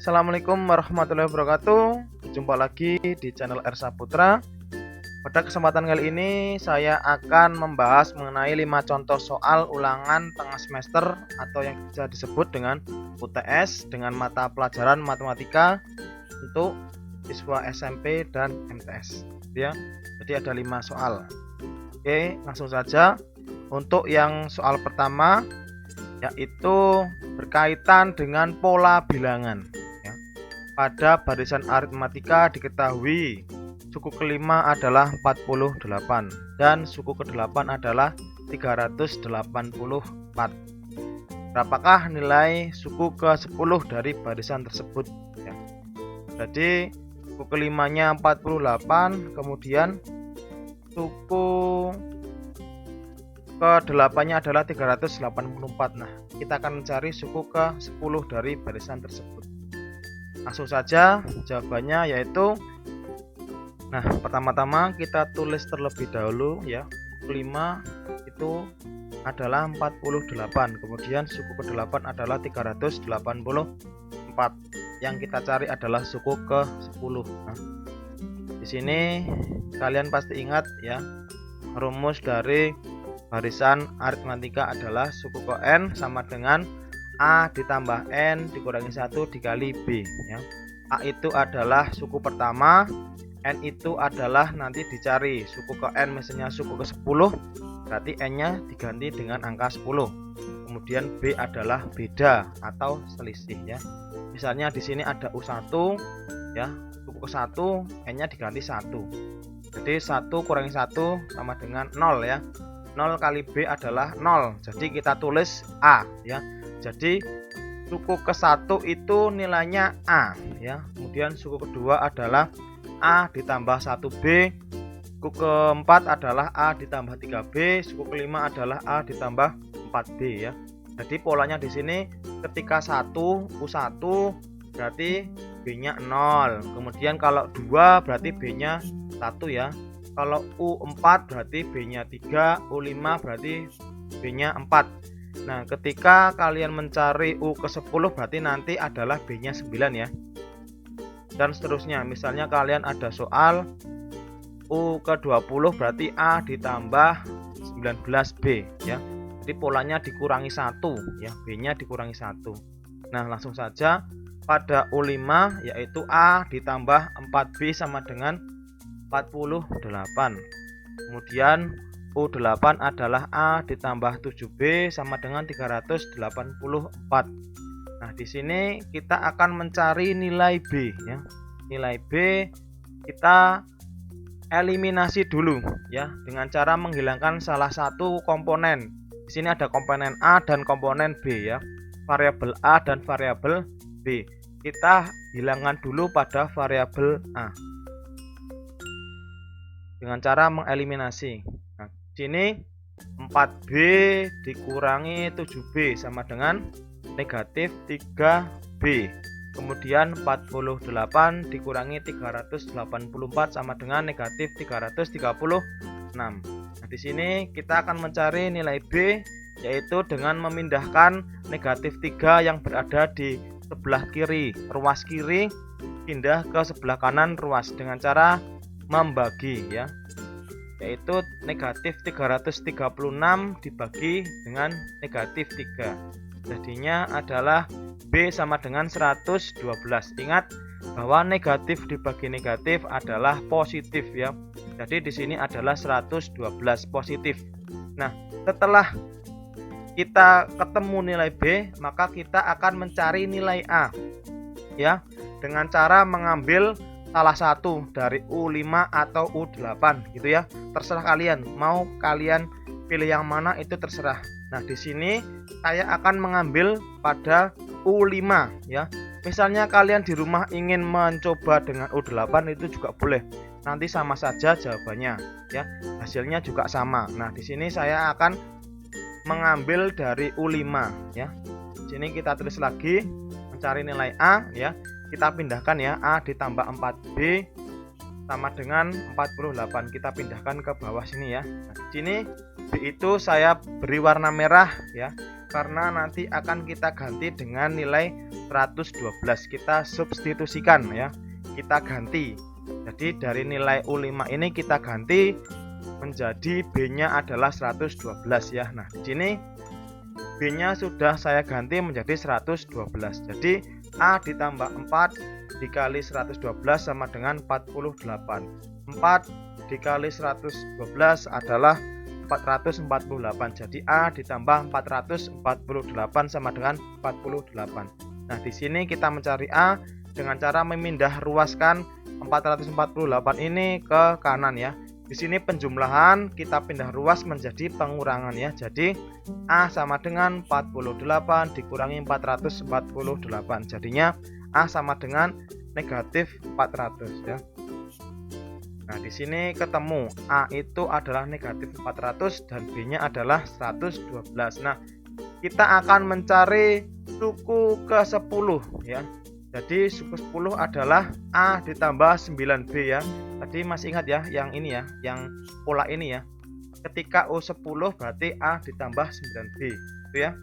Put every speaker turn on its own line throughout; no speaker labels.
Assalamualaikum warahmatullahi wabarakatuh. Jumpa lagi di channel R Saputra. Pada kesempatan kali ini saya akan membahas mengenai 5 contoh soal ulangan tengah semester atau yang bisa disebut dengan UTS dengan mata pelajaran matematika untuk siswa SMP dan MTS ya. Jadi ada 5 soal. Oke, langsung saja. Untuk yang soal pertama yaitu berkaitan dengan pola bilangan ya. Pada barisan aritmatika diketahui suku kelima adalah 48 dan suku ke-8 adalah 384. Berapakah nilai suku ke-10 dari barisan tersebut ya. Jadi suku kelimanya 48, kemudian suku ke-8-nya adalah 384. Nah, kita akan mencari suku ke-10 dari barisan tersebut. Langsung saja jawabannya yaitu, nah pertama-tama kita tulis terlebih dahulu ya. Suku 5 itu adalah 48, kemudian suku ke-8 adalah 384. Yang kita cari adalah suku ke-10. Nah, di sini kalian pasti ingat ya, rumus dari barisan aritmatika adalah suku ke n sama dengan A ditambah N dikurangi 1 dikali B ya. A itu adalah suku pertama, N itu adalah nanti dicari suku ke N misalnya suku ke 10, berarti N nya diganti dengan angka 10. Kemudian B adalah beda atau selisih ya. Misalnya di sini ada U1 ya, suku ke 1 N nya diganti 1. Jadi 1 kurangi 1 sama dengan 0 ya. 0 kali B adalah 0. Jadi kita tulis A ya. Jadi suku ke-1 itu nilainya A ya. Kemudian suku kedua adalah A ditambah 1B. Suku keempat adalah A ditambah 3B. Suku kelima adalah A ditambah 4B ya. Jadi polanya di sini ketika 1 U1 berarti B-nya 0. Kemudian kalau 2 berarti B-nya 1 ya. Kalau U4 berarti B-nya 3, U5 berarti B-nya 4. Nah, ketika kalian mencari U ke-10 berarti nanti adalah B-nya 9 ya. Dan seterusnya, misalnya kalian ada soal U ke-20 berarti A ditambah 19B ya. Jadi polanya dikurangi 1 ya, B-nya dikurangi 1. Nah, langsung saja pada U5 yaitu A ditambah 4B sama dengan 48. Kemudian U8 adalah A ditambah 7B sama dengan 384. Nah, di sini kita akan mencari nilai B ya. Nilai B kita eliminasi dulu ya dengan cara menghilangkan salah satu komponen. Di sini ada komponen A dan komponen B ya. Variabel A dan variabel B. Kita hilangkan dulu pada variabel A dengan cara mengeliminasi. Nah, sini 4B dikurangi 7B sama dengan negatif 3B. Kemudian 48 dikurangi 384 sama dengan negatif 336. Nah, di sini kita akan mencari nilai B yaitu dengan memindahkan negatif 3 yang berada di sebelah kiri ruas kiri pindah ke sebelah kanan ruas dengan cara membagi ya, yaitu negatif 336 dibagi dengan negatif 3, jadinya adalah B sama dengan 112. Ingat bahwa negatif dibagi negatif adalah positif ya, jadi di sini adalah 112 positif. Nah, setelah kita ketemu nilai B maka kita akan mencari nilai A ya dengan cara mengambil salah satu dari U5 atau U8 gitu ya. Terserah kalian, mau kalian pilih yang mana itu terserah. Nah, di sini saya akan mengambil pada U5 ya. Misalnya kalian di rumah ingin mencoba dengan U8 itu juga boleh. Nanti sama saja jawabannya ya. Hasilnya juga sama. Nah, di sini saya akan mengambil dari U5 ya. Di sini kita tulis lagi mencari nilai A ya. Kita pindahkan ya, A ditambah 4B sama dengan 48. Kita pindahkan ke bawah sini ya. Nah, di sini B itu saya beri warna merah ya. karena nanti akan kita ganti dengan nilai 112. Kita substitusikan ya, kita ganti. Jadi dari nilai U5 ini kita ganti menjadi B-nya adalah 112 ya. Nah, di sini B-nya sudah saya ganti menjadi 112. Jadi A ditambah 4 dikali 112 sama dengan 48. 4 dikali 112 adalah 448. Jadi A ditambah 448 sama dengan 48. Nah, di sini kita mencari A dengan cara memindah ruaskan 448 ini ke kanan ya. Di sini penjumlahan kita pindah ruas menjadi pengurangan ya. Jadi A sama dengan 48 dikurangi 448. Jadinya A sama dengan negatif 400 ya. Nah, di sini ketemu A itu adalah negatif 400 dan B-nya adalah 112. Nah, kita akan mencari suku ke-10 ya. Jadi suku 10 adalah A ditambah 9B ya. Tadi masih ingat ya yang ini ya, yang pola ini ya. Ketika U10 berarti A ditambah 9B gitu ya.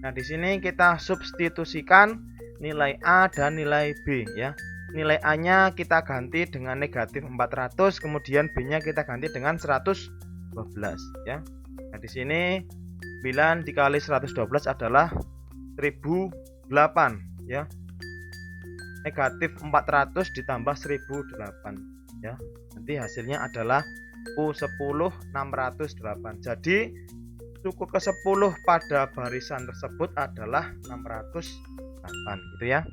Nah, di sini kita substitusikan nilai A dan nilai B ya. Nilai A-nya kita ganti dengan negatif 400, kemudian B-nya kita ganti dengan 112 ya. Nah, di sini 9 dikali 112 adalah 1008 ya. Negatif 400 ditambah 1008 ya. Nanti hasilnya adalah U10 608. Jadi suku ke-10 pada barisan tersebut adalah 608 gitu ya.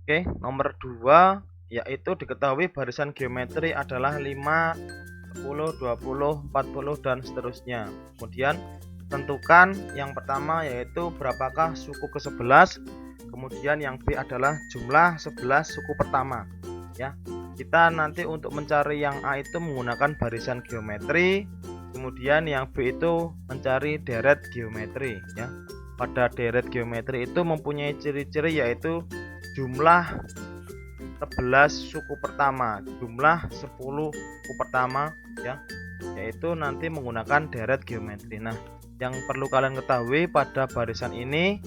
Oke, nomor 2 yaitu diketahui barisan geometri adalah 5, 10, 20, 40 dan seterusnya. Kemudian tentukan yang pertama yaitu berapakah suku ke-11. Kemudian yang B adalah jumlah 11 suku pertama ya. Kita nanti untuk mencari yang A itu menggunakan barisan geometri, kemudian yang B itu mencari deret geometri ya. Pada deret geometri itu mempunyai ciri-ciri yaitu jumlah 11 suku pertama, jumlah 10 suku pertama ya, yaitu nanti menggunakan deret geometri. Nah, yang perlu kalian ketahui pada barisan ini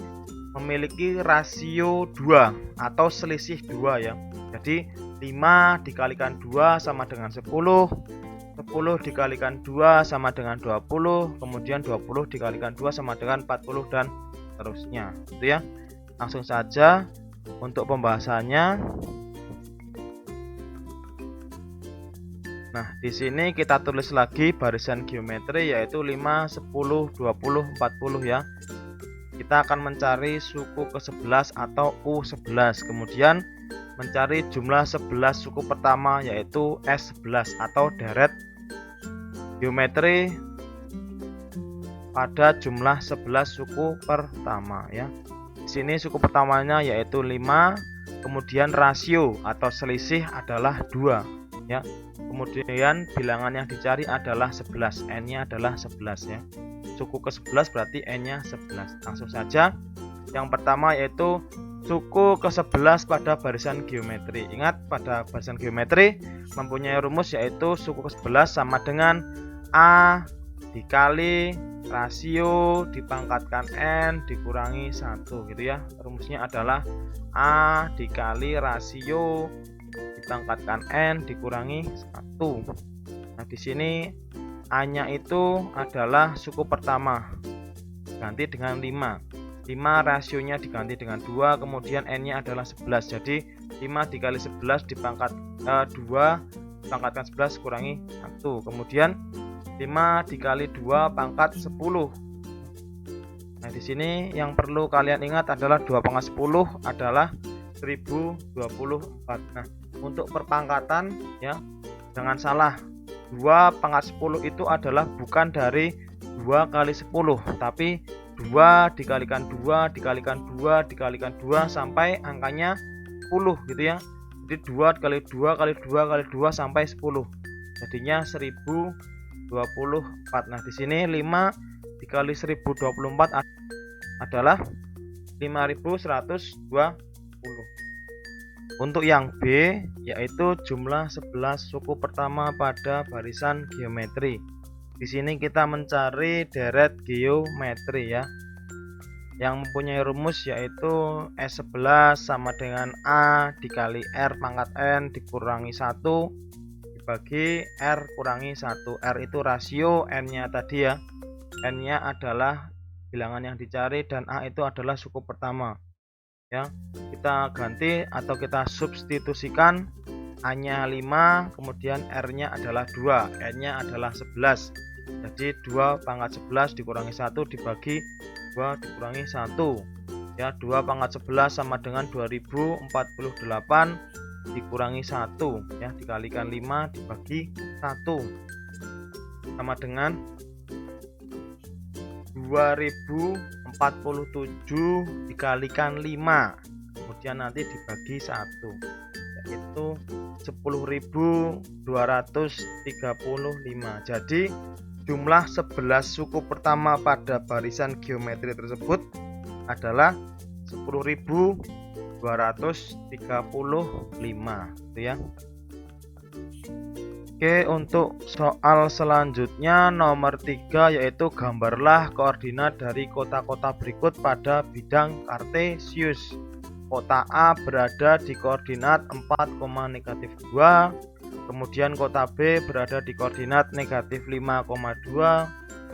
memiliki rasio 2 atau selisih 2 ya. Jadi 5 dikalikan 2 sama dengan 10, 10 dikalikan 2 sama dengan 20, kemudian 20 dikalikan 2 sama dengan 40 dan seterusnya gitu ya. Langsung saja untuk pembahasannya. Nah, di sini kita tulis lagi barisan geometri yaitu 5, 10, 20, 40 ya. Kita akan mencari suku ke-11 atau U11, kemudian mencari jumlah 11 suku pertama yaitu S11 atau deret geometri pada jumlah 11 suku pertama ya. Di sini suku pertamanya yaitu 5, kemudian rasio atau selisih adalah 2 ya. Kemudian bilangan yang dicari adalah 11, N-nya adalah 11 ya. Suku ke-11 berarti N-nya 11. Langsung saja. Yang pertama yaitu suku ke-11 pada barisan geometri. Ingat, pada barisan geometri mempunyai rumus yaitu suku ke-11 sama dengan A dikali rasio dipangkatkan N dikurangi 1 gitu ya. Rumusnya adalah A dikali rasio dipangkatkan N dikurangi 1. Nah, di sini A-nya itu adalah suku pertama, ganti dengan 5. 5 rasionya diganti dengan 2, kemudian N-nya adalah 11. Jadi 5 dikali 11 dipangkat 2 pangkatkan 11 kurangi 1. Kemudian 5 dikali 2 pangkat 10. Nah, di sini yang perlu kalian ingat adalah 2 pangkat 10 adalah 1024. Nah, untuk perpangkatan ya, jangan salah. 2 pangkat 10 itu adalah bukan dari 2 kali 10, tapi 2 dikalikan 2 dikalikan 2 dikalikan 2 sampai angkanya 10 gitu ya. Jadi 2 kali 2 kali 2 kali 2 sampai 10. Jadinya 1024. Nah, di sini 5 dikali 1024 adalah 5120. Untuk yang B yaitu jumlah 11 suku pertama pada barisan geometri. Di sini kita mencari deret geometri ya. yang mempunyai rumus yaitu S11 sama dengan A dikali R pangkat N dikurangi 1 dibagi R kurangi 1. R itu rasio, N-nya tadi ya. N-nya adalah bilangan yang dicari dan A itu adalah suku pertama. Ya, kita ganti atau kita substitusikan. A-nya 5, kemudian R-nya adalah 2, N-nya adalah 11. Jadi 2 pangkat 11 dikurangi 1 dibagi 2 dikurangi 1. Ya, 2 pangkat 11 sama dengan 2048 dikurangi 1. Ya, dikalikan 5 dibagi 1. Sama dengan 2047 dikalikan 5. Kemudian nanti dibagi 1. Yaitu 10.235. Jadi jumlah 11 suku pertama pada barisan geometri tersebut adalah 10.235 gitu ya. Oke, untuk soal selanjutnya nomor 3 yaitu gambarlah koordinat dari kota-kota berikut pada bidang kartesius. Kota A berada di koordinat 4, -2. Kemudian kota B berada di koordinat -5,2.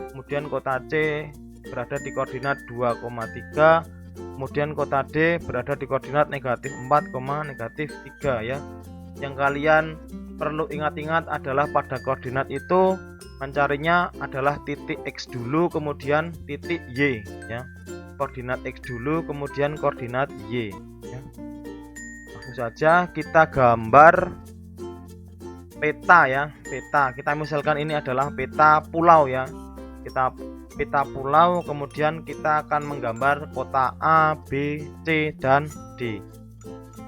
Kemudian kota C berada di koordinat 2,3. Kemudian kota D berada di koordinat -4, -3 ya. Yang kalian perlu ingat-ingat adalah pada koordinat itu mencarinya adalah titik X dulu kemudian titik Y ya. Koordinat X dulu kemudian koordinat Y ya. Langsung saja kita gambar peta ya, peta. Kita misalkan ini adalah peta pulau ya. Kita peta pulau, kemudian kita akan menggambar kota A, B, C dan D.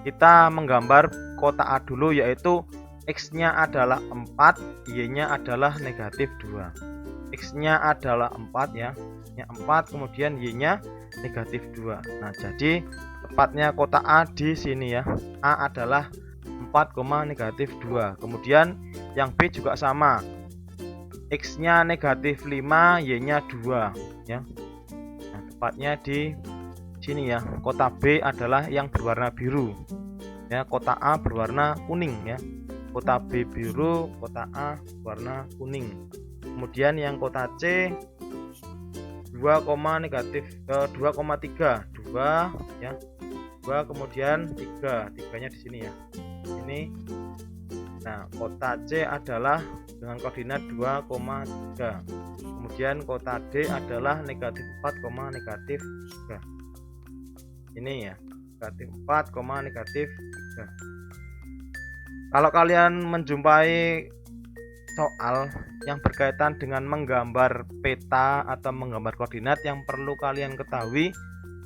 Kita menggambar kota A dulu yaitu X-nya adalah 4, Y-nya adalah -2. X-nya adalah 4 ya. Ya 4 kemudian Y-nya -2. Nah, jadi tepatnya kota A di sini ya. A adalah 4, -2. Kemudian yang B juga sama. X-nya -5, Y-nya 2 ya. Nah, tepatnya di sini ya. Kota B adalah yang berwarna biru. Ya, kota A berwarna kuning ya. Kota B biru, kota A warna kuning. Kemudian yang kota C 2,3 ya. 2 kemudian 3, 3-nya di sini ya. Ini. Nah, kota C adalah dengan koordinat 2,3. Kemudian kota D adalah -4, -3. Ini ya, -4, -3. Kalau kalian menjumpai soal yang berkaitan dengan menggambar peta atau menggambar koordinat, yang perlu kalian ketahui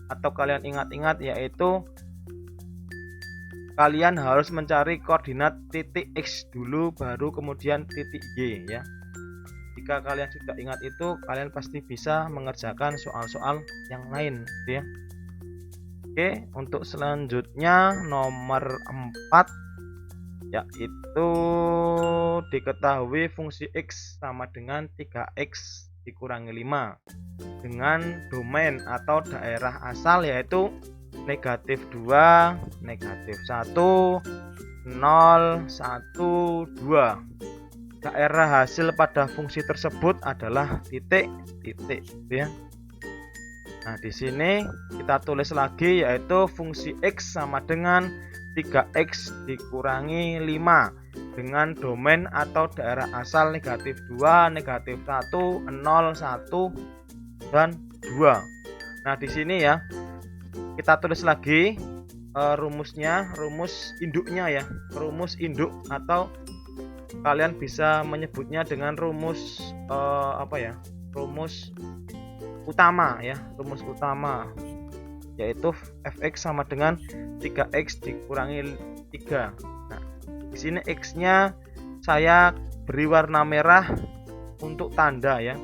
atau kalian ingat-ingat yaitu kalian harus mencari koordinat titik X dulu baru kemudian titik Y ya. Jika kalian sudah ingat itu, kalian pasti bisa mengerjakan soal-soal yang lain gitu ya. Oke, untuk selanjutnya nomor 4 yaitu diketahui fungsi X sama dengan 3X dikurangi 5 dengan domain atau daerah asal yaitu -2, -1, 0, 1, 2. Daerah hasil pada fungsi tersebut adalah titik ya. Nah, di sini kita tulis lagi yaitu fungsi X sama dengan 3X dikurangi 5 dengan domain atau daerah asal -2, -1, 0, 1 dan 2. Nah, di sini ya kita tulis lagi rumusnya, rumus induknya ya. Rumus induk atau kalian bisa menyebutnya dengan rumus rumus utama ya, rumus utama yaitu fx sama dengan 3x dikurangi 3. Nah, di sini x-nya saya beri warna merah untuk tanda ya.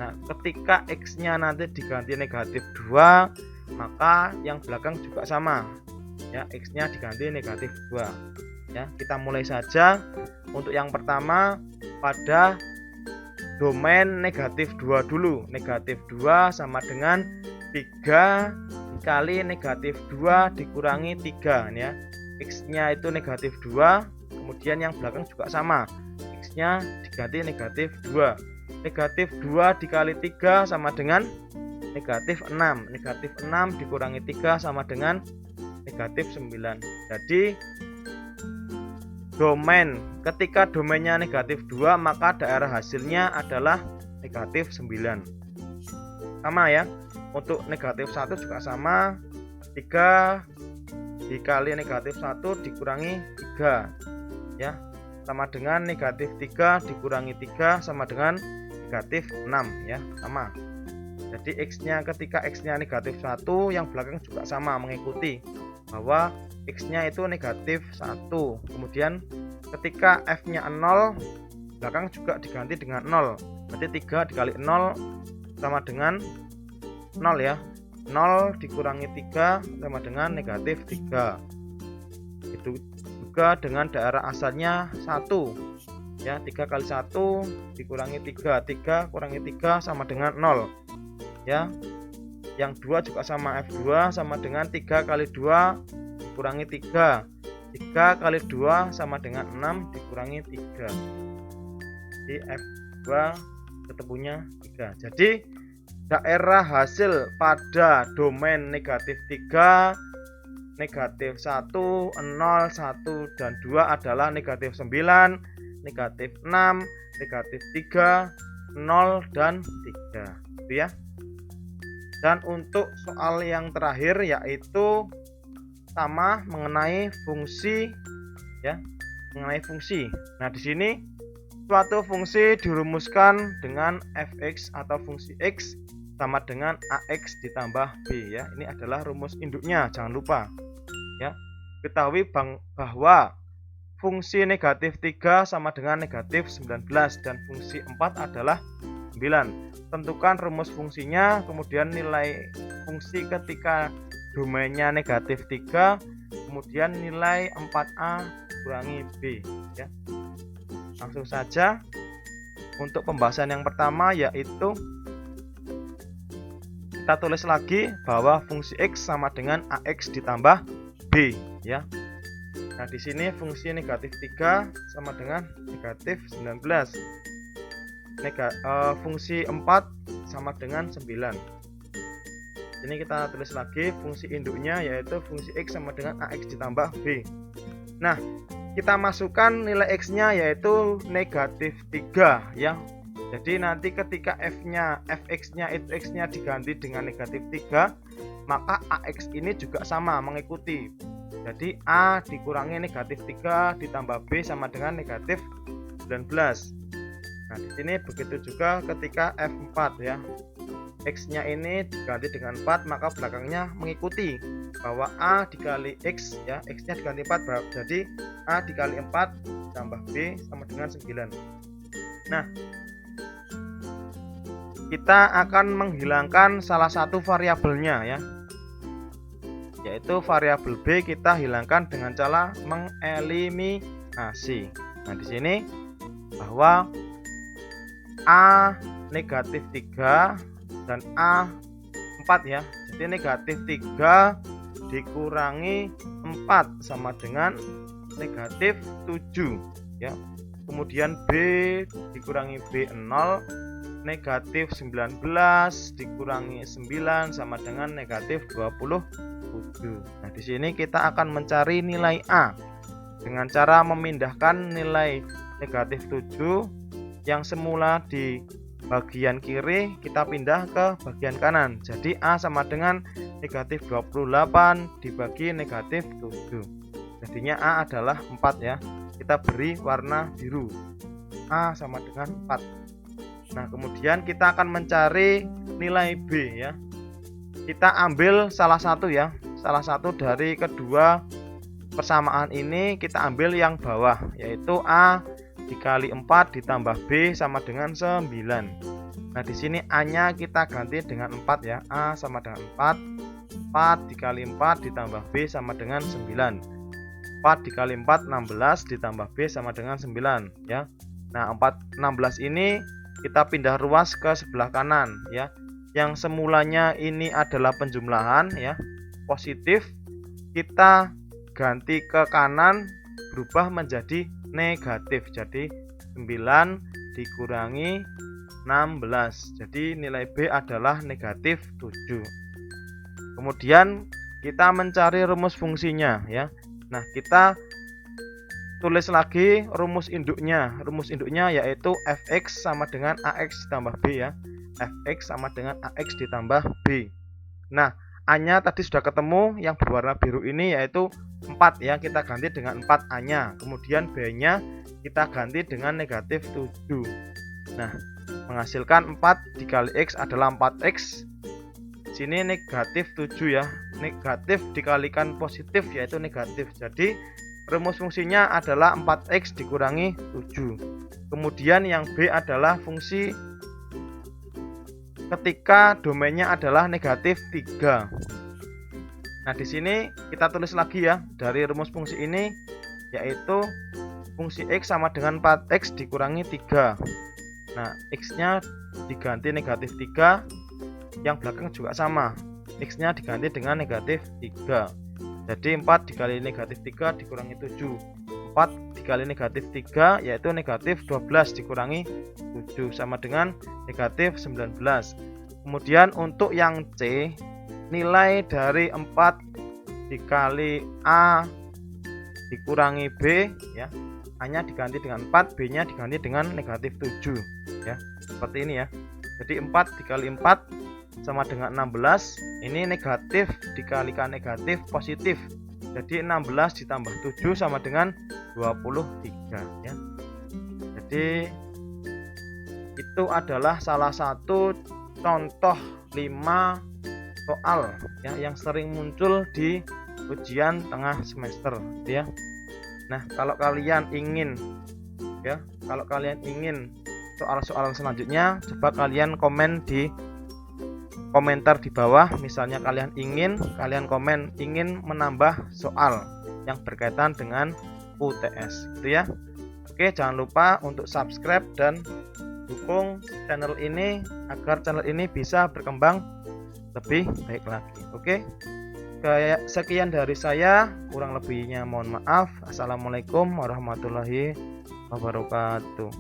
Nah, ketika x-nya nanti diganti -2, maka yang belakang juga sama. Ya, x-nya diganti -2. Ya, kita mulai saja. Untuk yang pertama pada domain -2 dulu. -2 sama dengan 3 dikali negatif 2 dikurangi 3 ya. X nya itu negatif 2, kemudian yang belakang juga sama, X nya diganti negatif 2. Negatif 2 dikali 3 sama dengan negatif 6. Negatif 6 dikurangi 3 sama dengan negatif 9. Jadi ketika domainnya negatif 2, maka daerah hasilnya adalah negatif 9. Sama ya. Untuk negatif 1 juga sama, 3 dikali negatif 1 dikurangi 3 ya, sama dengan negatif 3 dikurangi 3 sama dengan negatif 6 ya, sama. Jadi X nya ketika X nya negatif 1, yang belakang juga sama mengikuti bahwa X nya itu negatif 1. Kemudian ketika F nya 0, belakang juga diganti dengan 0. Berarti 3 dikali 0 sama dengan 0 ya. 0 dikurangi 3 sama dengan negatif 3. Itu juga dengan daerah asalnya 1 ya. 3 kali 1 dikurangi 3, 3 kurangi 3 sama dengan 0 ya. Yang 2 juga sama, F2 sama dengan 3 kali 2 dikurangi 3, 3 kali 2 sama dengan 6 dikurangi 3. Jadi F2 ketemunya 3. Jadi daerah hasil pada domain negatif 3, negatif 1, 0, 1, dan 2 adalah negatif 9, negatif 6, negatif 3, 0, dan 3 gitu ya. Dan untuk soal yang terakhir yaitu sama mengenai fungsi ya, mengenai fungsi. Nah, di sini suatu fungsi dirumuskan dengan fx atau fungsi x sama dengan ax ditambah b ya. Ini adalah rumus induknya, jangan lupa ya. Ketahui bahwa fungsi negatif 3 sama dengan negatif 19 dan fungsi 4 adalah 9. Tentukan rumus fungsinya, kemudian nilai fungsi ketika domainnya negatif 3, kemudian nilai 4a kurangi b ya. Langsung saja untuk pembahasan yang pertama yaitu kita tulis lagi bahwa fungsi x sama dengan ax ditambah b ya. Nah, di sini fungsi negatif 3 sama dengan negatif 19. Fungsi 4 sama dengan 9. Ini kita tulis lagi fungsi induknya yaitu fungsi x sama dengan ax ditambah b. Nah, kita masukkan nilai x nya yaitu negatif 3 ya. Jadi nanti ketika fx nya itu x nya diganti dengan negatif 3, maka ax ini juga sama mengikuti. Jadi a dikurangi negatif 3 ditambah b sama dengan negatif 19. Nah, di sini begitu juga ketika f4 ya. X nya ini diganti dengan 4, maka belakangnya mengikuti bahwa a dikali x ya, x nya diganti 4, jadi a dikali 4 tambah b sama dengan 9. Nah, kita akan menghilangkan salah satu variabelnya ya, yaitu variabel b kita hilangkan dengan cara mengeliminasi. Nah, di sini bahwa a negatif 3 dan a 4 ya. Jadi negatif 3 dikurangi 4 sama dengan negatif 7 ya. Kemudian b dikurangi b 0, negatif 19 dikurangi 9 sama dengan negatif 27. Nah, di sini kita akan mencari nilai a dengan cara memindahkan nilai negatif 7 yang semula di bagian kiri kita pindah ke bagian kanan. Jadi a sama dengan negatif 28 dibagi negatif 7. Jadinya a adalah 4 ya. Kita beri warna biru. A sama dengan 4. Nah, kemudian kita akan mencari nilai b ya. Kita ambil salah satu ya. Salah satu dari kedua persamaan ini kita ambil yang bawah, yaitu a dikali 4 ditambah b sama dengan 9. Nah, di sini a-nya kita ganti dengan 4 ya. A sama dengan 4. 4 dikali 4 ditambah b sama dengan 9. 4 dikali 4 16 ditambah b sama dengan 9 ya. Nah, 16 ini kita pindah ruas ke sebelah kanan ya. yang semulanya ini adalah penjumlahan ya, positif, kita ganti ke kanan berubah menjadi negatif. Jadi 9 dikurangi 16. Jadi nilai B adalah negatif 7. Kemudian kita mencari rumus fungsinya ya. Nah, kita tulis lagi rumus induknya. Rumus induknya yaitu fx sama dengan ax ditambah b ya. Fx sama dengan ax ditambah b. Nah, A-nya tadi sudah ketemu, yang berwarna biru ini yaitu 4 ya. Kita ganti dengan 4 A-nya. Kemudian B-nya kita ganti dengan negatif 7. Nah, menghasilkan 4 dikali X adalah 4X. Sini negatif 7 ya. Negatif dikalikan positif yaitu negatif. Jadi rumus fungsinya adalah 4X dikurangi 7. Kemudian yang B adalah fungsi ketika domainnya adalah negatif 3. Nah, di sini kita tulis lagi ya, dari rumus fungsi ini yaitu fungsi X sama dengan 4X dikurangi 3. Nah, X-nya diganti negatif 3, yang belakang juga sama, X-nya diganti dengan negatif 3. Jadi 4 dikali negatif 3 dikurangi 7. 4 dikali negatif 3 yaitu negatif 12 dikurangi 7 sama dengan negatif 19. Kemudian untuk yang C, nilai dari 4 dikali A dikurangi B ya, A-nya diganti dengan 4, B-nya diganti dengan negatif 7 ya, seperti ini ya. Jadi 4 dikali 4 sama dengan 16. Ini negatif dikalikan negatif positif. Jadi 16 ditambah 7 sama dengan 23 ya. Jadi itu adalah salah satu contoh 5 soal ya yang sering muncul di ujian tengah semester ya. Nah, kalau kalian ingin soal-soal selanjutnya, coba kalian komen di komentar di bawah. Misalnya kalian komen ingin menambah soal yang berkaitan dengan UTS gitu ya. Oke, jangan lupa untuk subscribe dan dukung channel ini agar channel ini bisa berkembang lebih baik lagi. Oke, sekian dari saya, kurang lebihnya mohon maaf. Assalamualaikum warahmatullahi wabarakatuh.